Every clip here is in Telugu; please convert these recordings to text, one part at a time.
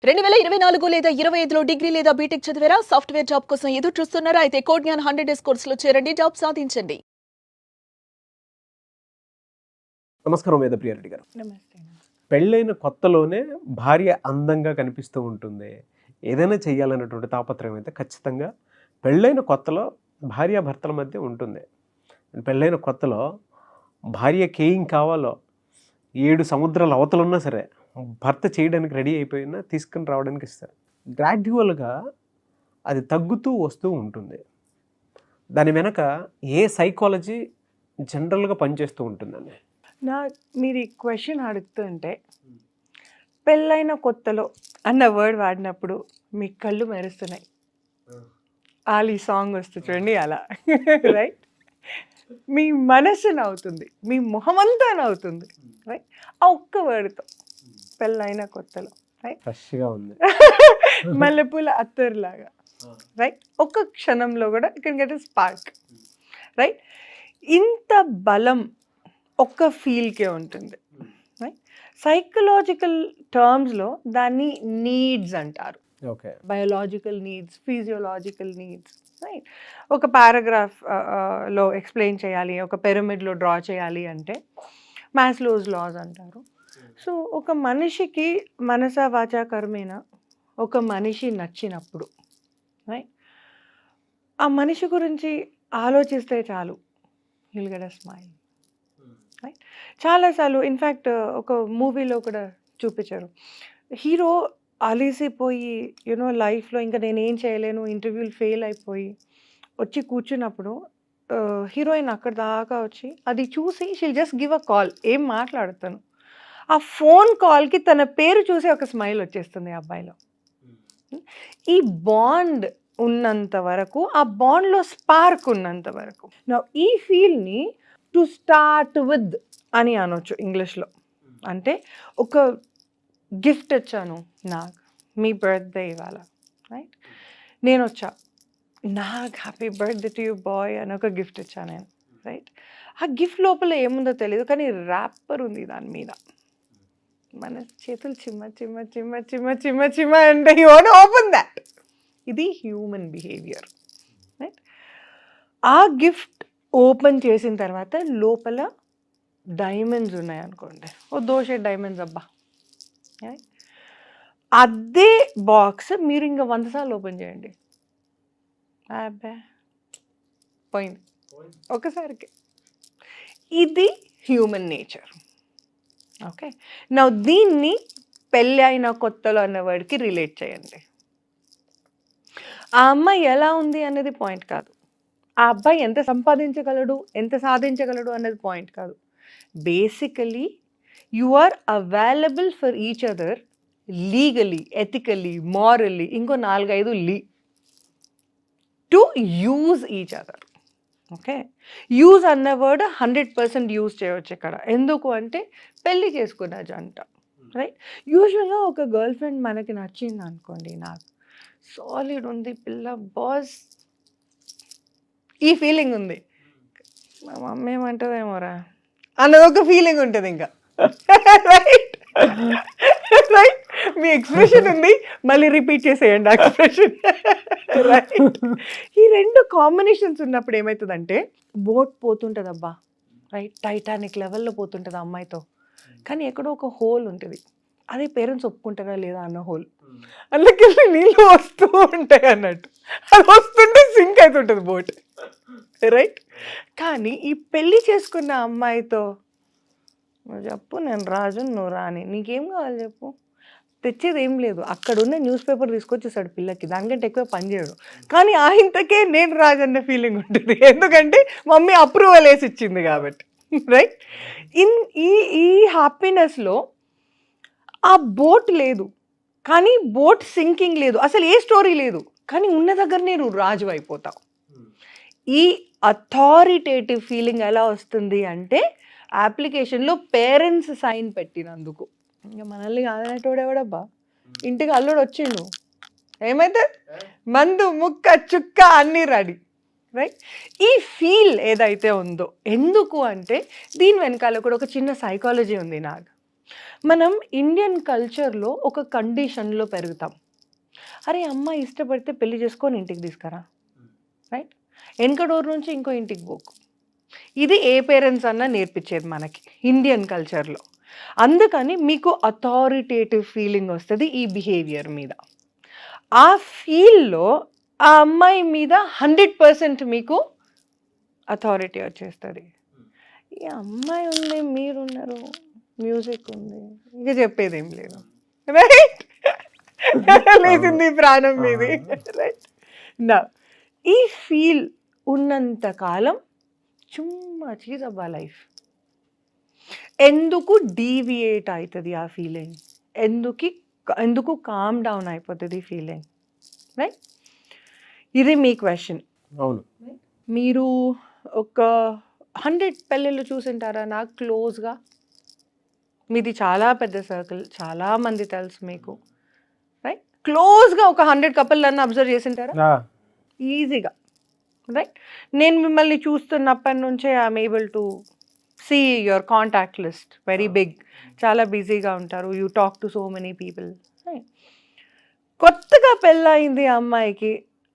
2024 లేదా 25లో డిగ్రీ లేదా బీటెక్ చదివారా? సాఫ్ట్వేర్ జాబ్ కోసం ఎదురు చూస్తున్నారా? అయితే కోడ్ జ్ఞాన్ 100 డేస్ కోర్సులో చేరండి, జాబ్ సాధించండి. నమస్కారం వేదప్రియారెడ్డి గారు. నమస్తే. పెళ్ళైన కొత్తలోనే భార్య అందంగా కనిపిస్తూ ఉంటుంది. ఏదైనా చేయాలన్నటువంటి తాపత్రయం అయితే ఖచ్చితంగా పెళ్ళైన కొత్తలో భార్యాభర్తల మధ్య ఉంటుంది. పెళ్ళైన కొత్తలో భార్యకి ఏం కావాలో 7 సముద్రాల అవతలున్నా సరే భర్త చేయడానికి రెడీ అయిపోయినా తీసుకుని రావడానికి ఇస్తారు. గ్రాడ్యువల్గా అది తగ్గుతూ వస్తూ ఉంటుంది. దాని వెనక ఏ సైకాలజీ జనరల్గా పనిచేస్తూ ఉంటుందండి? మీరు ఈ క్వశ్చన్ అడుగుతుంటే పెళ్ళైన కొత్తలో అన్న వర్డ్ వాడినప్పుడు మీ కళ్ళు మెరుస్తున్నాయి. ఆలీ సాంగ్ వస్తుంది చూడండి, అలా రైట్. మీ మనసు నవ్వుతుంది, మీ మొహమంతా నవ్వుతుంది, రైట్. ఆ ఒక్క వర్డ్తో పెళ్ళైన కొత్తలో, రైట్. ఫ్రెష్గా ఉంది, మల్లెపూల అత్తరులాగా, రైట్. ఒక్క క్షణంలో కూడా can get a spark, right. ఇంత బలం ఒక్క ఫీల్కే ఉంటుంది, రైట్. సైకలాజికల్ టర్మ్స్లో దాన్ని నీడ్స్ అంటారు. Okay. Biological needs, physiological needs, right. ఒక పారాగ్రాఫ్ లో ఎక్స్ప్లెయిన్ చేయాలి, ఒక పిరమిడ్లో డ్రా చేయాలి అంటే మాస్లోస్ లాస్ అంటారు. సో ఒక మనిషికి మనస వాచా కర్మేన ఒక మనిషి నచ్చినప్పుడు, రైట్, ఆ మనిషి గురించి ఆలోచిస్తే చాలు, will get a smile, right. చాలాసార్లు ఇన్ఫ్యాక్ట్ ఒక మూవీలో కూడా చూపించారు, హీరో అలిసిపోయి లైఫ్లో ఇంకా నేనేం చేయలేను, ఇంటర్వ్యూలు ఫెయిల్ అయిపోయి వచ్చి కూర్చున్నప్పుడు హీరోయిన్ అక్కడ దాకా వచ్చి అది చూసి she'll just give a call, ఏం మాట్లాడతాను, ఆ ఫోన్ కాల్కి తన పేరు చూసి ఒక స్మైల్ వచ్చేస్తుంది ఆ అబ్బాయిలో. ఈ బాండ్ ఉన్నంత వరకు, ఆ బాండ్లో స్పార్క్ ఉన్నంత వరకు, నా ఈ ఫీల్ని టు స్టార్ట్ విత్ అని అనొచ్చు ఇంగ్లీష్లో. అంటే ఒక గిఫ్ట్ ఇచ్చాను నాకు, మీ బర్త్డే ఇవాళ, రైట్. నేను వచ్చా, నాకు happy birthday to you boy అని ఒక గిఫ్ట్ ఇచ్చాను నేను, రైట్. ఆ గిఫ్ట్ లోపల ఏముందో తెలియదు, కానీ ర్యాపర్ ఉంది దాని మీద. మన చేతులు చిమ్మ చిమ్మ చిమ్మ చిమ్మ చిమ్మ చిమ్మ అంటే యూ వాంట్ ఓపెన్ దాట్. ఇది హ్యూమన్ బిహేవియర్, రైట్. ఆ గిఫ్ట్ ఓపెన్ చేసిన తర్వాత లోపల డైమండ్స్ ఉన్నాయనుకోండి, ఓ దోషే డైమండ్స్ అబ్బా, అదే బాక్స్ మీరు ఇంకా 100 సార్లు ఓపెన్ చేయండి, అబ్బా పోయింది ఒకసారికి. ఇది హ్యూమన్ నేచర్, ఓకే. నా దీన్ని పెళ్ళి అయిన కొత్తలో అన్న వర్డ్కి రిలేట్ చేయండి. ఆ అమ్మాయి ఎలా ఉంది అనేది పాయింట్ కాదు, ఆ అబ్బాయి ఎంత సంపాదించగలడు, ఎంత సాధించగలడు అన్నది పాయింట్ కాదు. Basically you are available for each other legally, ethically, morally, ఇంకో 4-5 to use each other, okay. Use అన్న వర్డ్ 100% యూజ్ చేయవచ్చు ఇక్కడ. ఎందుకు అంటే పెళ్ళి చేసుకున్న జంట, రైట్. యూజువల్గా ఒక గర్ల్ ఫ్రెండ్ మనకి నచ్చింది అనుకోండి, నాకు సాలిడ్ ఉంది పిల్ల బాస్, ఈ ఫీలింగ్ ఉంది, మా మమ్మీ ఏమంటుందేమోరా అన్నది ఒక ఫీలింగ్ ఉంటుంది ఇంకా, రైట్ రైట్. మీ ఎక్స్ప్రెషన్ ఉంది, మళ్ళీ రిపీట్ చేసేయండి ఆ ఎక్స్ప్రెషన్, రైట్. ఈ 2 కాంబినేషన్స్ ఉన్నప్పుడు ఏమవుతుందంటే బోట్ పోతుంటుంది అబ్బా, రైట్, టైటానిక్ లెవెల్లో పోతుంటుంది అమ్మాయితో, కానీ ఎక్కడో ఒక హోల్ ఉంటుంది, అదే పేరెంట్స్ ఒప్పుకుంటారా లేదా అన్న హోల్, అందుకే నీళ్ళు వస్తూ ఉంటాయి అన్నట్టు, అది వస్తుంటే సింక్ అవుతుంటుంది బోట్, రైట్. కానీ ఈ పెళ్ళి చేసుకున్న అమ్మాయితో నువ్వు చెప్పు, నేను రాజు నువ్వు రాని, నీకేం కావాలి చెప్పు, తెచ్చేది ఏం లేదు, అక్కడ ఉన్న న్యూస్ పేపర్ తీసుకొచ్చేసాడు పిల్లకి, దానికంటే ఎక్కువ పని చేయడు, కానీ ఆ ఇంతకే నేను రాజు అన్న ఫీలింగ్ ఉంటుంది, ఎందుకంటే మమ్మీ అప్రూవల్ వేసి ఇచ్చింది కాబట్టి, రైట్. ఈ హ్యాపీనెస్లో ఆ బోట్ లేదు, కానీ బోట్ సింకింగ్ లేదు, అసలు ఏ స్టోరీ లేదు, కానీ ఉన్న దగ్గర నేను రాజు అయిపోతావు. ఈ అథారిటేటివ్ ఫీలింగ్ ఎలా వస్తుంది అంటే అప్లికేషన్లో పేరెంట్స్ సైన్ పెట్టినందుకు. ఇంకా మనల్ని కాదనేటోడు ఎవడబ్బా, ఇంటికి అల్లుడు వచ్చిండు, ఏమైతే మందు ముక్క చుక్క అన్నీ రెడీ, రైట్. ఈ ఫీల్ ఏదైతే ఉందో, ఎందుకు అంటే దీని వెనకాల కూడా ఒక చిన్న సైకాలజీ ఉంది నాకు. మనం ఇండియన్ కల్చర్లో ఒక కండిషన్లో పెరుగుతాం. అరే అమ్మాయి ఇష్టపడితే పెళ్లి చేసుకొని ఇంటికి తీసుకురా, రైట్? వెనక డోర్ నుంచి ఇంకో ఇంటికి పోకు. ఇది ఏ పేరెంట్స్ అన్నా నేర్పించేది మనకి ఇండియన్ కల్చర్లో. అందుకని మీకు అథారిటేటివ్ ఫీలింగ్ వస్తుంది ఈ బిహేవియర్ మీద. ఆ ఫీల్లో ఆ అమ్మాయి మీద 100% మీకు అథారిటీ వచ్చేస్తుంది. ఈ అమ్మాయి ఉంది, మీరున్నారు, మ్యూజిక్ ఉంది, ఇక చెప్పేది ఏం లేదు, రైట్? లేచింది ప్రాణం మీది, రైట్? నా ఈ ఫీల్ ఉన్నంత కాలం చుమ్మా చీజబ్బా లైఫ్. ఎందుకు డీవియేట్ అవుతుంది ఆ ఫీలింగ్, ఎందుకు కామ్ డౌన్ అయిపోతుంది ఫీలింగ్, రైట్? ఇది మీ క్వశ్చన్. అవును. మీరు ఒక 100 పెళ్ళిళ్ళు చూసింటారా నాకు క్లోజ్గా? మీది చాలా పెద్ద సర్కిల్, చాలా మంది తెలుసు మీకు, రైట్? క్లోజ్గా ఒక 100 కపుల్ అబ్జర్వ్ చేసింటారా ఈజీగా, రైట్? నేను మిమ్మల్ని చూస్తున్నప్పటి నుంచే I'm able to see your contact list very big. చాలా బిజీగా ఉంటారు, you talk to so many people. కొత్తగా పెళ్ళయింది అమ్మాయికి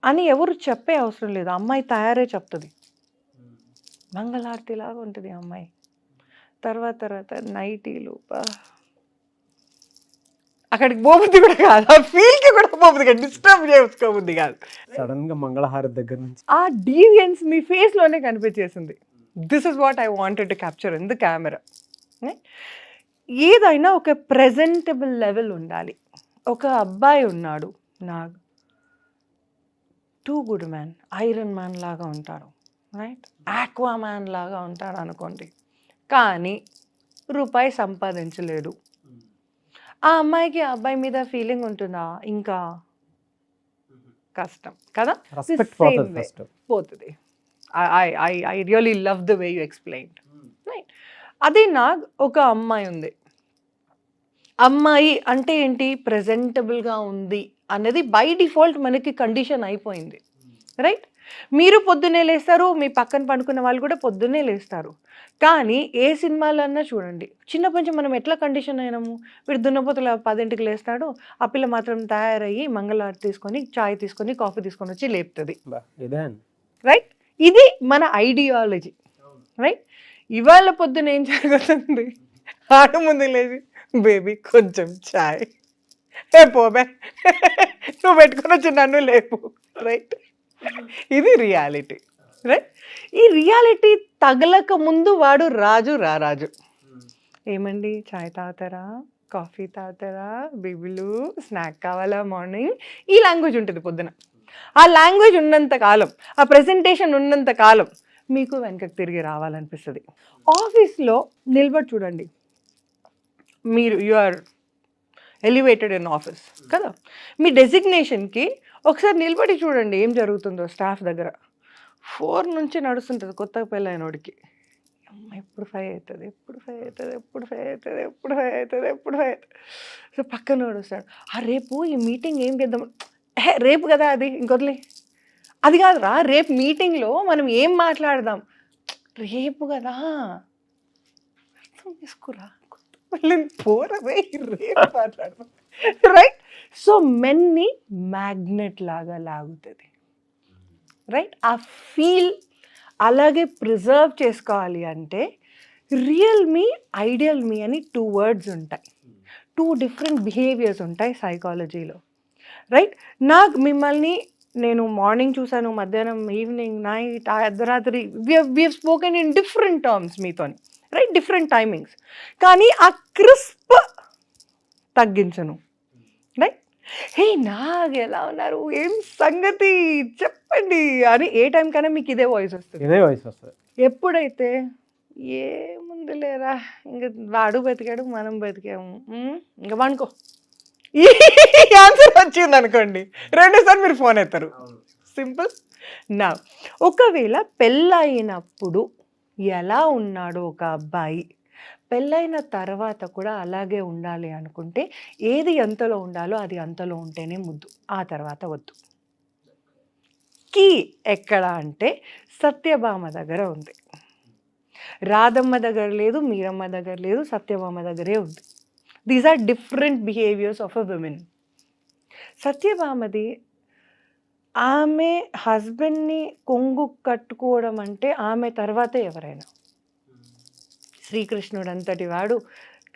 అని ఎవరు చెప్పే అవసరం లేదు, అమ్మాయి తయారే చెప్తుంది. మంగళారతి లాగా ఉంటుంది అమ్మాయి. తర్వాత నైటీలు, అక్కడికి పోబుద్ది కూడా కాదు, ఆ ఫీల్కి కూడా పోబుద్ది కాదు, డిస్టర్బ్ చేసుకోబుద్ది కాదు. సడన్ గా మంగళహారతి దగ్గర నుంచి ఆ డీవియన్స్ మీ ఫేస్లోనే కనిపించేసింది. This is what I wanted to capture in the camera. ఏదైనా ఒక ప్రెజెంటబుల్ లెవెల్ ఉండాలి. ఒక అబ్బాయి ఉన్నాడు, Nag too good man, Iron Man లాగా ఉంటాడు, రైట్? ఆక్వా మ్యాన్ లాగా ఉంటాడు అనుకోండి, కానీ రూపాయి సంపాదించలేడు. ఆ అమ్మాయికి ఆ అబ్బాయి మీద ఫీలింగ్ ఉంటుందా? ఇంకా కష్టం కదా, పోతుంది. I really love the way you explain, right? అదే నాకు ఒక అమ్మాయి ఉంది. అమ్మాయి అంటే ఏంటి? ప్రెజెంటబుల్గా ఉంది అనేది బై డిఫాల్ట్ మనకి కండిషన్ అయిపోయింది, రైట్? మీరు పొద్దున్నే లేస్తారు, మీ పక్కన పండుకున్న వాళ్ళు కూడా పొద్దున్నే లేస్తారు. కానీ ఏ సినిమాలన్నా చూడండి, చిన్నప్పటి నుంచి మనం ఎట్లా కండిషన్ అయినాము? వీడు దున్నపోతుల 10ంటికి లేస్తాడు, ఆ పిల్ల మాత్రం తయారయ్యి మంగళారతి తీసుకొని, చాయ్ తీసుకొని, కాఫీ తీసుకొని వచ్చి లేపుతుంది, రైట్? ఇది మన ఐడియాలజీ, రైట్? ఇవాళ పొద్దున ఏం జరుగుతుంది? ఆడ ముందు లేచి బేబీ కొంచెం చాయ్, పోబే నువ్వు పెట్టుకొని వచ్చి నన్ను లేపు, రైట్? ఇది రియాలిటీ, రైట్? ఈ రియాలిటీ తగలక ముందు వాడు రాజు. ఏమండి చాయ్ తాగుతారా, కాఫీ తాగుతారా, బేబీలు స్నాక్ కావాలా మార్నింగ్? ఈ లాంగ్వేజ్ ఉంటుంది పొద్దున. ఆ లాంగ్వేజ్ ఉన్నంత కాలం, ఆ ప్రెజెంటేషన్ ఉన్నంత కాలం మీకు వెనకకి తిరిగి రావాలనిపిస్తుంది. ఆఫీస్లో నిలబడి చూడండి, మీరు you are elevated in office కదా, మీ డెసిగ్నేషన్కి ఒకసారి నిలబడి చూడండి ఏం జరుగుతుందో స్టాఫ్ దగ్గర. 4 నుంచి నడుస్తుంటుంది కొత్తగా పెళ్ళైనోడికి, అమ్మ ఎప్పుడు 5 అవుతుంది, ఎప్పుడు 5 అవుతుంది. సో పక్కన వస్తాడు, రేపు ఈ మీటింగ్ ఏం చేద్దాం? రేపు కదా అది, ఇంకొదిలే, అది కాదురా, రేపు మీటింగ్లో మనం ఏం మాట్లాడదాం? రేపు కదా, అర్థం చేసుకురా, పోరవే రేపు మాట్లాడదాం, రైట్? సో మెన్ని మ్యాగ్నెట్ లాగా లాగుతుంది, రైట్? ఆ ఫీల్ అలాగే ప్రిజర్వ్ చేసుకోవాలి అంటే రియల్ మీ, ఐడియల్ మీ అని 2 words ఉంటాయి, 2 different బిహేవియర్స్ ఉంటాయి సైకాలజీలో, రైట్? నాకు మిమ్మల్ని నేను మార్నింగ్ చూసాను, మధ్యాహ్నం, ఈవినింగ్, నైట్, అర్ధరాత్రి, we have spoken in different terms మీతోని, రైట్? Different timings. కానీ ఆ క్రిస్ప్ తగ్గించను, రైట్? హే నాగ్ ఎలా ఉన్నారు, ఏం సంగతి చెప్పండి అని ఏ టైం కన్నా మీకు ఇదే వాయిస్ వస్తుంది. ఎప్పుడైతే ఏముంది లేరా, ఇంక వాడు బతికాడు, మనం బతికాము, ఇంకా వాడుకో, ఈ ఆన్సర్ వచ్చింది అనుకోండి, 2సార్లు మీరు ఫోన్ ఎత్తారు. సింపుల్. నా ఒకవేళ పెళ్ళయినప్పుడు ఎలా ఉన్నాడు ఒక అబ్బాయి, పెళ్ళైన తర్వాత కూడా అలాగే ఉండాలి అనుకుంటే ఏది ఎంతలో ఉండాలో అది అంతలో ఉంటేనే ముద్దు, ఆ తర్వాత వద్దు. కీ ఎక్కడ అంటే సత్యభామ దగ్గర ఉంది, రాధమ్మ దగ్గర లేదు, మీరమ్మ దగ్గర లేదు, సత్యభామ దగ్గరే ఉంది. These are different behaviours of a women. సత్యభామది ఆమె హస్బెండ్ని కొంగు కట్టుకోవడం అంటే ఆమె తర్వాతే ఎవరైనా. శ్రీకృష్ణుడు అంతటి వాడు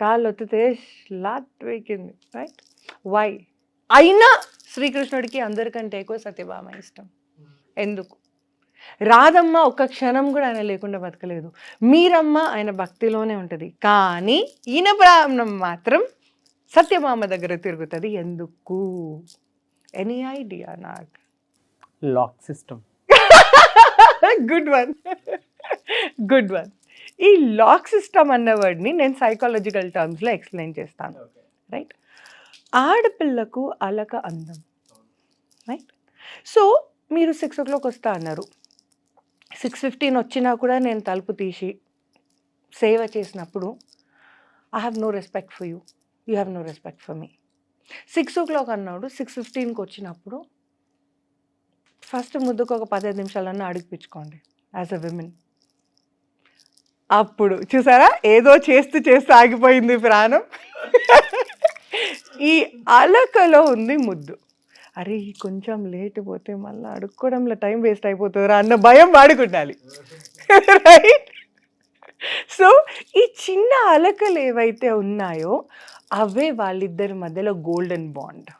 కాళ్ళు ఒత్తితే లాట్ వేకింది, రైట్? వై? అయినా శ్రీకృష్ణుడికి అందరికంటే ఎక్కువ సత్యభామ ఇష్టం. ఎందుకు? రాధమ్మ ఒక్క క్షణం కూడా ఆయన లేకుండా బతకలేదు. మీరమ్మ ఆయన భక్తిలోనే ఉంటుంది, కానీ ఈయన ప్రాణం మాత్రం సత్యభామ దగ్గర తిరుగుతుంది. ఎందుకు? Any idea? నాకు lock system. Good one, good one. ఈ లాక్ సిస్టమ్ అన్న వర్డ్ని నేను సైకాలజికల్ టర్మ్స్లో ఎక్స్ప్లెయిన్ చేస్తాను, రైట్? ఆడపిల్లకు అలక అందం, రైట్? సో మీరు 6 o'clock వస్తా అన్నారు, 6:15 వచ్చినా కూడా నేను తలుపు తీసి సేవ చేసినప్పుడు I have no respect for you, you have no respect for me. 6 o'clock అన్నాడు, 6:15కి వచ్చినప్పుడు ఫస్ట్ ముద్దుకు ఒక 15 నిమిషాలన్నా అడిగిపించుకోండి యాజ్ అ విమెన్. అప్పుడు చూసారా, ఏదో చేస్తూ చేస్తూ ఆగిపోయింది ప్రాణం. ఈ అలకలో ఉంది ముద్దు. అరే కొంచెం లేట్ పోతే మళ్ళీ అడుక్కోవడంలో టైం వేస్ట్ అయిపోతుందిరా అన్న భయం వాడుకుండాలి, రైట్? సో ఈ చిన్న అలకలు ఏవైతే ఉన్నాయో అవే వాళ్ళిద్దరి మధ్యలో గోల్డెన్ బాండ్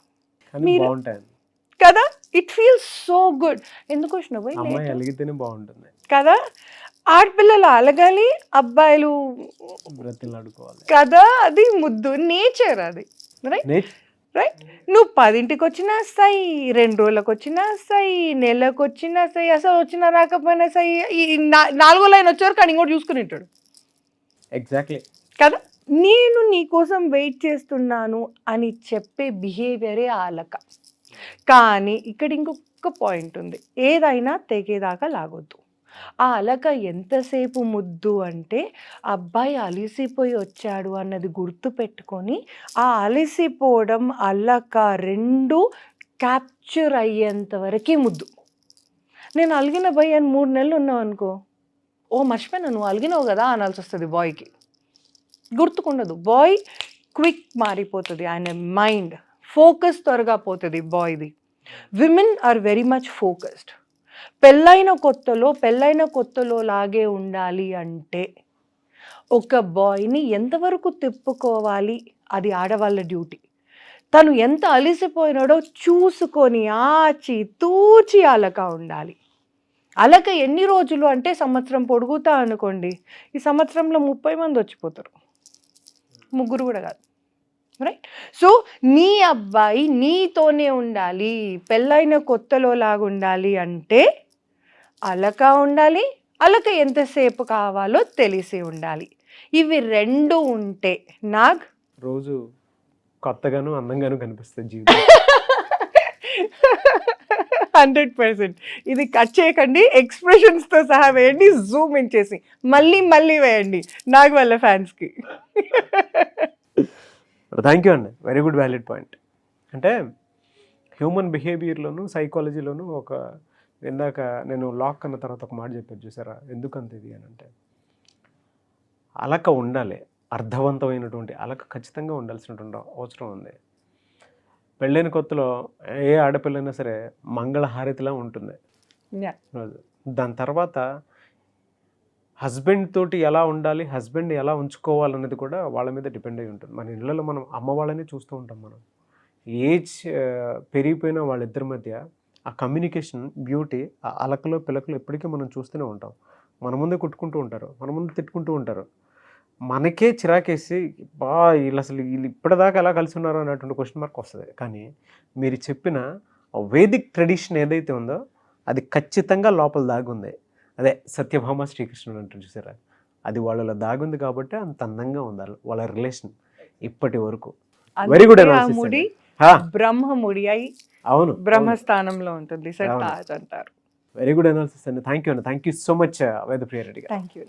కదా. It feels so good. ఎందుకు వచ్చినావు అలిగితేనే బాగుంటుంది కదా. ఆడపిల్లలు అలగాలి, అబ్బాయిలు బ్రతిలాడుకోవాలి కదా. అది ముద్దు, నేచర్ అది, రైట్? రైట్. నువ్వు 10ంటికి వచ్చినా సై, 2 రోజులకు వచ్చినా సై, నెలకు వచ్చినా సై, అసలు వచ్చినా రాకపోయినా సై, ఈ 4వ లైన్ వచ్చారు కానీ ఇంకోటి చూసుకుని ఉంటాడు. ఎగ్జాక్ట్లీ కదా. నేను నీకోసం వెయిట్ చేస్తున్నాను అని చెప్పే బిహేవియరే అలక. కానీ ఇక్కడ ఇంకొక పాయింట్ ఉంది, ఏదైనా తెగేదాకా లాగొద్దు. ఆ అలక ఎంతసేపు ముద్దు అంటే అబ్బాయి అలిసిపోయి వచ్చాడు అన్నది గుర్తు పెట్టుకొని ఆ అలిసిపోవడం అలక 2 క్యాప్చర్ అయ్యేంత వరకే ముద్దు. నేను అలిగిన భయ్ అని 3 నెలలు ఉన్నావు అనుకో, ఓ మర్చిపోయినా నువ్వు అలిగినావు కదా అనాల్సి వస్తుంది. బాయ్కి గుర్తుకుండదు, బాయ్ క్విక్ మారిపోతుంది, ఆయన మైండ్ ఫోకస్ త్వరగా పోతుంది బాయ్ది. Women are very much focused. పెళ్ళైన కొత్తలో లాగే ఉండాలి అంటే ఒక బాయ్ని ఎంతవరకు తిప్పుకోవాలి అది ఆడవాళ్ళ డ్యూటీ. తను ఎంత అలిసిపోయినాడో చూసుకొని ఆచి తూచి అలక ఉండాలి. అలక ఎన్ని రోజులు అంటే సంవత్సరం పొడుగుతా అనుకోండి, ఈ సంవత్సరంలో 30 మంది వచ్చిపోతారు, 3 కూడా కాదు, రైట్? సో నీ అబ్బాయి నీతోనే ఉండాలి, పెళ్ళైన కొత్తలో లాగా ఉండాలి అంటే అలక ఉండాలి, అలక ఎంతసేపు కావాలో తెలిసి ఉండాలి. ఇవి 2 ఉంటే నాకు రోజు కొత్తగాను అందంగాను కనిపిస్తుంది జీవితం. 100%. ఇది కట్ చేయకండి, ఎక్స్ప్రెషన్స్తో సహా వేయండి, జూమ్ ఇన్ చేసి మళ్ళీ వేయండి నాకు వాళ్ళ ఫ్యాన్స్కి. థ్యాంక్ యూ అండి, వెరీ గుడ్ వ్యాలిడ్ పాయింట్. అంటే హ్యూమన్ బిహేవియర్లోను సైకాలజీలోను ఒక ఇందాక నేను లాక్ అన్న తర్వాత ఒక మాట చెప్పాను చూసారా, ఎందుకంత ఇది అని అంటే అలక ఉండాలి, అర్థవంతమైనటువంటి అలక ఖచ్చితంగా ఉండాల్సినటువంటి అవసరం ఉంది. పెళ్ళైన కొత్తలో ఏ ఆడపిల్లైనా సరే మంగళహారతిలా ఉంటుంది రోజు. దాని తర్వాత హస్బెండ్ తోటి ఎలా ఉండాలి, హస్బెండ్ ఎలా ఉంచుకోవాలనేది కూడా వాళ్ళ మీద డిపెండ్ అయి ఉంటుంది. మన ఇళ్ళలో మనం అమ్మ వాళ్ళని చూస్తూ ఉంటాం. మనం ఏజ్ పెరిగిపోయిన వాళ్ళిద్దరి మధ్య ఆ కమ్యూనికేషన్ బ్యూటీ, ఆ అలకలో పిలకలు ఎప్పటికీ మనం చూస్తూనే ఉంటాం. మన ముందే కొట్టుకుంటూ ఉంటారు, మన ముందు తిట్టుకుంటూ ఉంటారు. మనకే చిరాకేసి వీళ్ళు ఇప్పటిదాకా ఎలా కలిసి ఉన్నారో అన్నటువంటి క్వశ్చన్ మార్క్ వస్తుంది. కానీ మీరు చెప్పిన వేదిక్ ట్రెడిషన్ ఏదైతే ఉందో అది ఖచ్చితంగా లోపల దాగుంది. అదే సత్యభామ శ్రీకృష్ణుడు అంటారు చూసారా, అది వాళ్ళలో దాగుంది కాబట్టి అంత అందంగా ఉండాలి వాళ్ళ రిలేషన్ ఇప్పటి వరకు. వెరీ గుడ్ ముడి బ్రహ్మముడి అయి అవును బ్రహ్మస్థానంలో ఉంటుంది సార్ తాజ్ అంటారు. వెరీ గుడ్ అనాలిసిస్ అండి. Thank you so much Vedapriya Reddy గారు. Thank you.